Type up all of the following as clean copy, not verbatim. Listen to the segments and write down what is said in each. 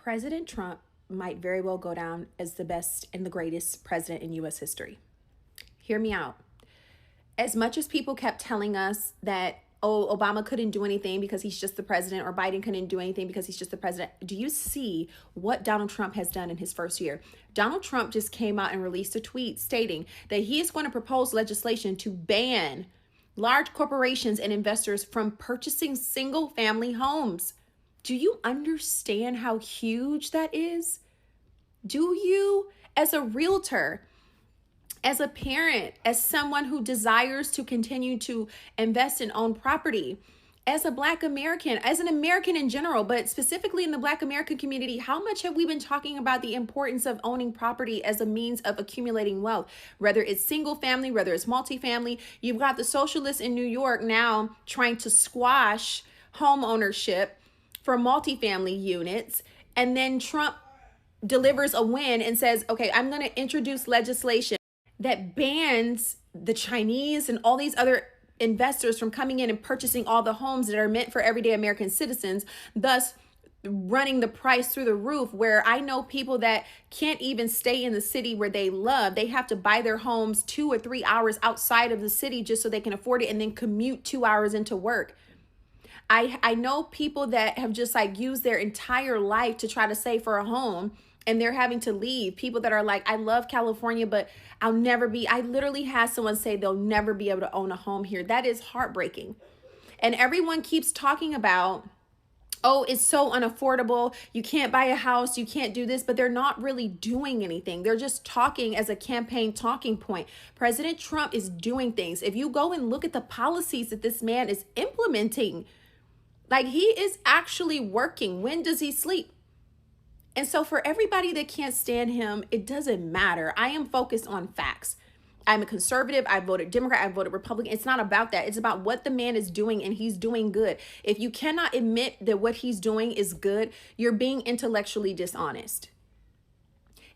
President Trump might very well go down as the best and the greatest president in U.S. history. Hear me out. As much as people kept telling us that, oh, Obama couldn't do anything because he's just the president, or Biden couldn't do anything because he's just the president, do you see what Donald Trump has done in his first year? Donald Trump just came out and released a tweet stating that he is going to propose legislation to ban large corporations and investors from purchasing single-family homes. Do you understand how huge that is? Do you, as a realtor, as a parent, as someone who desires to continue to invest and own property, as a Black American, as an American in general, but specifically in the Black American community, how much have we been talking about the importance of owning property as a means of accumulating wealth? Whether it's single family, whether it's multifamily, you've got the socialists in New York now trying to squash home ownership for multifamily units. And then Trump delivers a win and says, okay, I'm going to introduce legislation that bans the Chinese and all these other investors from coming in and purchasing all the homes that are meant for everyday American citizens, thus running the price through the roof, where I know people that can't even stay in the city where they love. They have to buy their homes 2 or 3 hours outside of the city just so they can afford it, and then commute 2 hours into work. I know people that have just like used their entire life to try to save for a home, and they're having to leave. People that are like, I love California, but I literally had someone say they'll never be able to own a home here. That is heartbreaking. And everyone keeps talking about, oh, it's so unaffordable. You can't buy a house. You can't do this, but they're not really doing anything. They're just talking as a campaign talking point. President Trump is doing things. If you go and look at the policies that this man is implementing, like, he is actually working. When does he sleep? And so for everybody that can't stand him, it doesn't matter. I am focused on facts. I'm a conservative. I voted Democrat. I voted Republican. It's not about that. It's about what the man is doing, and he's doing good. If you cannot admit that what he's doing is good, you're being intellectually dishonest.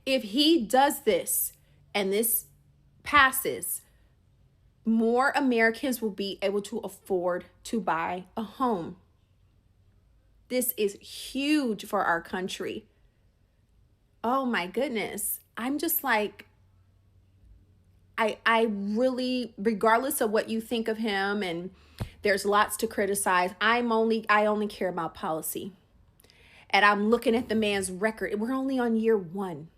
If he does this and this passes, more Americans will be able to afford to buy a home. This is huge for our country. Oh my goodness. I'm just like, I really, regardless of what you think of him, and there's lots to criticize, I only care about policy. And I'm looking at the man's record. We're only on year 1.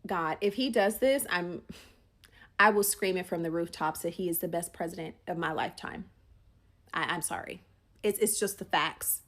God, if he does this, I will scream it from the rooftops that he is the best president of my lifetime. I'm sorry. It's just the facts.